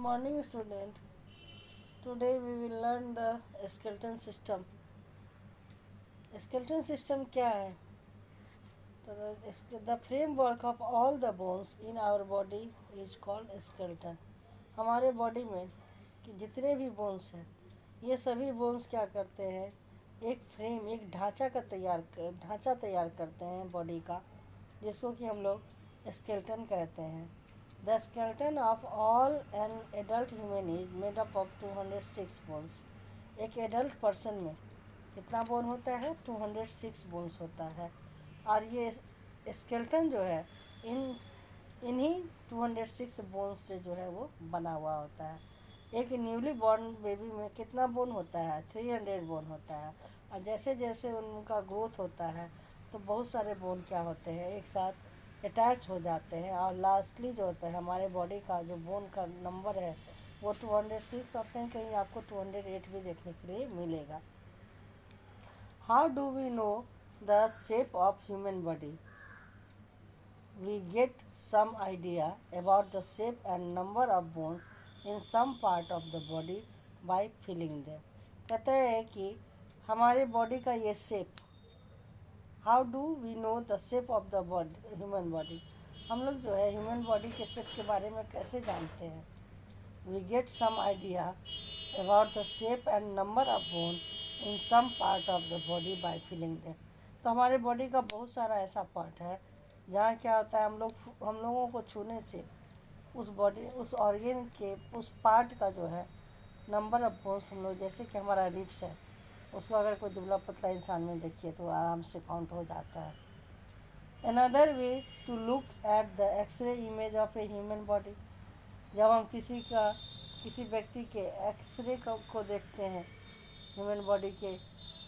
morning, student. Today we will learn the skeleton system. Skeleton system क्या है? तो the framework of all the bones in our body is called skeleton. हमारे body में कि जितने भी बोन्स हैं, ये सभी बोन्स क्या करते हैं? एक फ्रेम, एक ढांचा तैयार करते हैं बॉडी का, जिसको कि हम लोग स्केलेटन कहते हैं. The skeleton of all an adult human is made up of 206 bones. एक एडल्ट पर्सन में कितना बोन होता है? 206 बोन्स होता है. और ये स्केलेटन जो है इन्हीं 206 बोन्स से जो है वो बना हुआ होता है. एक न्यूली बॉर्न बेबी में कितना बोन होता है? 300 बोन होता है. और जैसे जैसे उनका ग्रोथ होता है तो बहुत सारे बोन क्या होते हैं, एक साथ अटैच हो जाते हैं. और लास्टली जो होता है हमारे बॉडी का जो बोन का नंबर है वो 206 और कहीं कहीं आपको 208 भी देखने के लिए मिलेगा. How do we know the shape of human body? We get some idea about the shape and number of bones in some part of the body by feeling them. कहते हैं कि हमारे बॉडी का ये shape, how do we know the shape of the body, human body, हम लोग जो है ह्यूमन बॉडी के शेप के बारे में कैसे जानते हैं? We get some idea about the shape and number of bone in some part of the body by feeling them. तो हमारे बॉडी का बहुत सारा ऐसा पार्ट है जहाँ क्या होता है, हम लोगों को छूने से उस बॉडी, उस ऑर्गन के उस पार्ट का जो है नंबर ऑफ बोन्स, हम लोग जैसे कि हमारा रिब्स है, उसको अगर कोई दुबला पतला इंसान में देखिए तो आराम से काउंट हो जाता है. Another way to look at the x ray image of a human body. जब हम किसी व्यक्ति के एक्सरे को देखते हैं, ह्यूमन बॉडी के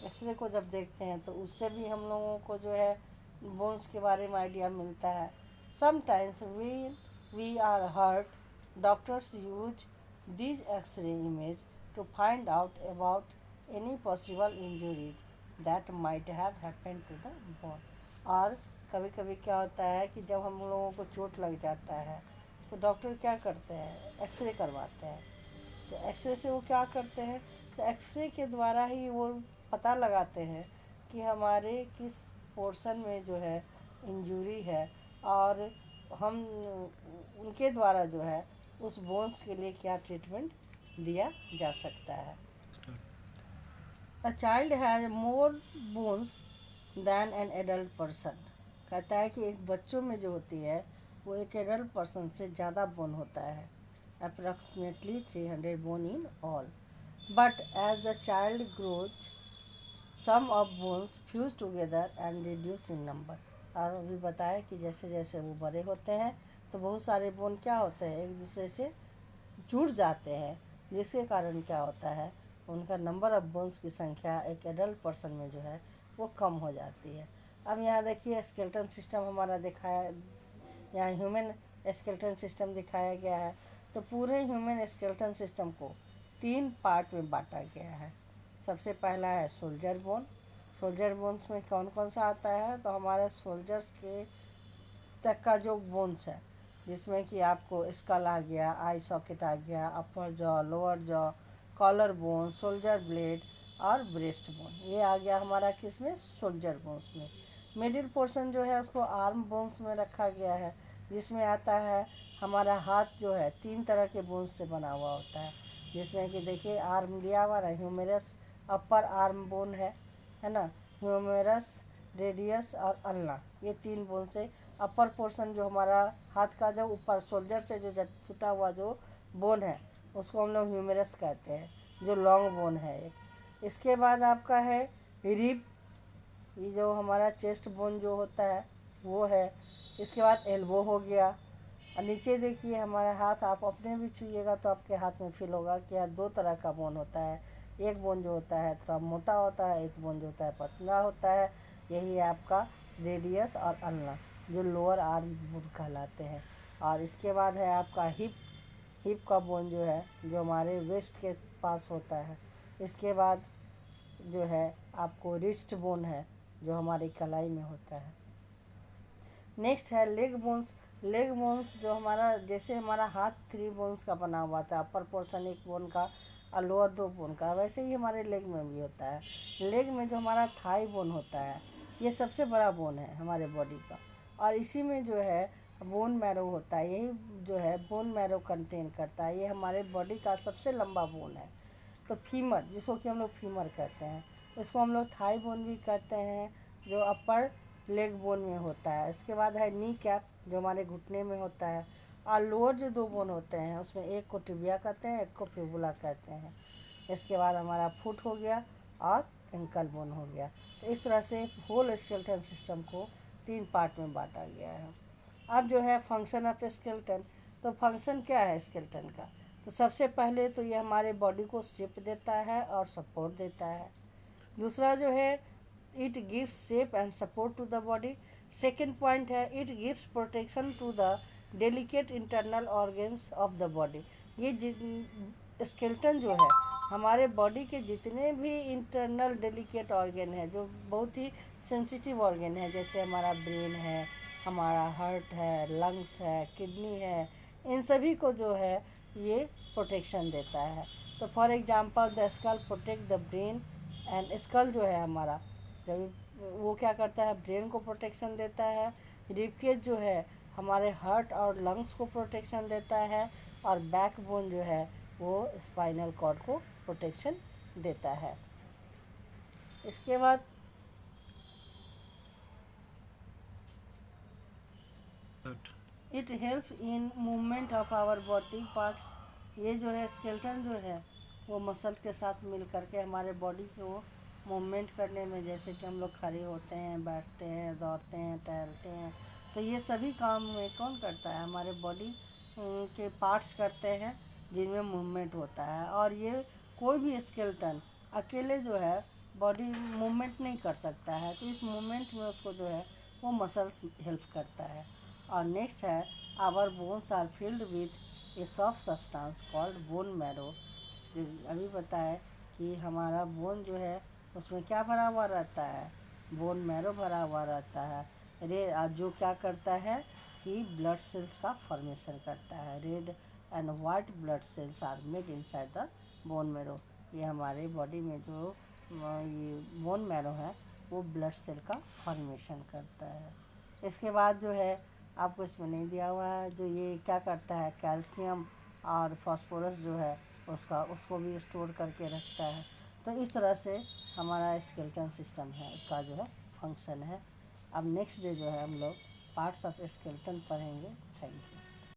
एक्सरे को जब देखते हैं तो उससे भी हम लोगों को जो है बोन्स के बारे में आइडिया मिलता है. Sometimes we are hurt doctors use these x ray image to find out about any possible injuries that might have happened to the bone. और कभी कभी क्या होता है कि जब हम लोगों को चोट लग जाता है तो डॉक्टर क्या करते हैं? एक्सरे करवाते हैं. तो एक्सरे से वो क्या करते हैं? तो एक्सरे के द्वारा ही वो पता लगाते हैं कि हमारे किस पोर्शन में जो है इंजरी है, और हम उनके द्वारा जो है उस बोन्स के लिए क्या ट्रीटमेंट दिया जा सकता है. A child has more bones than an adult person. कहता है कि एक बच्चों में जो होती है वो एक एडल्ट पर्सन से ज़्यादा बोन होता है. Approximately 300 bone in all. But as the child grows, some of bones fuse together and reduce in number. और अभी बताया कि जैसे जैसे वो बड़े होते हैं तो बहुत सारे बोन क्या होते हैं, एक दूसरे से जुड़ जाते हैं, जिसके कारण क्या होता है उनका नंबर ऑफ बोन्स की संख्या एक एडल्ट पर्सन में जो है वो कम हो जाती है. अब यहाँ देखिए स्केलेटन सिस्टम हमारा दिखाया, यहाँ ह्यूमन स्केलेटन सिस्टम दिखाया गया है. तो पूरे ह्यूमन स्केलेटन सिस्टम को 3 पार्ट में बांटा गया है. सबसे पहला है सोल्जर बोन. सोल्जर बोन्स में कौन कौन सा आता है? तो हमारे सोल्जर्स के तक का जो बोन्स है, जिसमें कि आपको स्कल आ गया, आई सॉकेट आ गया, upper jaw, lower jaw, collar bone, shoulder blade और ब्रेस्ट बोन, ये आ गया हमारा किस में? शोल्डर बोन्स में. मिडिल पोर्शन जो है उसको आर्म बोन्स में रखा गया है, जिसमें आता है हमारा हाथ जो है 3 तरह के बोन्स से बना हुआ होता है. जिसमें कि देखिए आर्म दिया हुआ है, ह्यूमेरस अपर आर्म बोन है ना, ह्यूमेरस, रेडियस और अल्ना, ये 3 बोन से अपर पोर्शन जो हमारा हाथ का जो ऊपर शोल्डर से जो छुटा हुआ जो बोन है उसको हम लोग ह्यूमेरस कहते हैं, जो लॉन्ग बोन है एक. इसके बाद आपका है रिब, ये जो हमारा चेस्ट बोन जो होता है वो है. इसके बाद एल्बो हो गया. और नीचे देखिए हमारा हाथ, आप अपने भी छूइएगा तो आपके हाथ में फील होगा कि यहाँ 2 तरह का बोन होता है. एक बोन जो होता है थोड़ा मोटा होता है, एक बोन जो होता है पतला होता है. यही है आपका रेडियस और अल्ना, जो लोअर आर्म बोन कहलाते हैं. और इसके बाद है आपका हिप का बोन जो है, जो हमारे वेस्ट के पास होता है. इसके बाद जो है आपको रिस्ट बोन है, जो हमारी कलाई में होता है. नेक्स्ट है लेग बोन्स. लेग बोन्स जो हमारा, जैसे हमारा हाथ 3 बोन्स का बना हुआ था, अपर पोर्शन 1 बोन का और लोअर 2 बोन का, वैसे ही हमारे लेग में भी होता है। लेग में जो हमारा थाई बोन होता है, ये सबसे बड़ा बोन है हमारे बॉडी का, और इसी में जो है बोन मैरो होता है, यही जो है बोन मैरो कंटेन करता है। ये हमारे बॉडी का सबसे लंबा बोन है। तो फीमर, जिसको कि हम लोग फीमर कहते हैं, इसको हम लोग थाई बोन भी कहते हैं, जो अपर लेग बोन में होता है। इसके बाद है नी कैप, जो हमारे घुटने में होता है। और लोअर जो 2 बोन होते हैं, उसमें एक को टिबिया कहते हैं, एक को फिबुला कहते हैं। इसके बाद हमारा फुट हो गया और एंकल बोन हो गया। तो इस तरह से होल स्केलेटन सिस्टम को 3 पार्ट में बांटा गया है। अब जो है फंक्शन ऑफ स्केलेटन, तो फंक्शन क्या है स्केलेटन का? तो सबसे पहले तो ये हमारे बॉडी को शेप देता है और सपोर्ट देता है। दूसरा जो है, it gives shape and support to the body. Second point है, it gives protection to the delicate internal organs of the body. ये स्केलेटन जो है हमारे बॉडी के जितने भी इंटरनल डेलिकेट ऑर्गन है, जो बहुत ही सेंसिटिव ऑर्गन है, जैसे हमारा ब्रेन है, हमारा हार्ट है, लंग्स है, किडनी है, इन सभी को जो है ये प्रोटेक्शन देता है। तो for example the skull protect the brain and skull जो है हमारा, जब वो क्या करता है, ब्रेन को प्रोटेक्शन देता है। रिबकेज जो है हमारे हार्ट और लंग्स को प्रोटेक्शन देता है, और बैकबोन जो है वो स्पाइनल कॉर्ड को प्रोटेक्शन देता है। इसके बाद it help in movement of our body parts. ये जो है स्केलेटन जो है वो मसल के साथ मिल करके हमारे बॉडी को मूवमेंट करने में, जैसे कि हम लोग खड़े होते हैं, बैठते हैं, दौड़ते हैं, टहलते हैं, तो ये सभी काम में कौन करता है? हमारे बॉडी के पार्ट्स करते हैं, जिनमें मूवमेंट होता है। और ये कोई भी स्केलेटन अकेले जो है बॉडी मूवमेंट नहीं कर सकता है, तो इस मूवमेंट में उसको जो है वो मसल्स हेल्प करता है। और नेक्स्ट है, our bones are filled with a soft substance called bone marrow. जो अभी बताया कि हमारा बोन जो है उसमें क्या भरा हुआ रहता है? बोन मैरो भरा हुआ रहता है। जो क्या करता है कि ब्लड सेल्स का फॉर्मेशन करता है। Red and white blood cells are made inside the bone marrow. ये हमारे बॉडी में जो ये बोन मैरो है वो ब्लड सेल का फॉर्मेशन करता है। इसके बाद जो है आपको इसमें नहीं दिया हुआ है, जो ये क्या करता है, कैल्शियम और फास्फोरस जो है उसको भी स्टोर करके रखता है। तो इस तरह से हमारा स्केलेटन सिस्टम है का जो है फंक्शन है। अब नेक्स्ट डे जो है हम लोग पार्ट्स ऑफ स्केलेटन पढ़ेंगे। Thank you.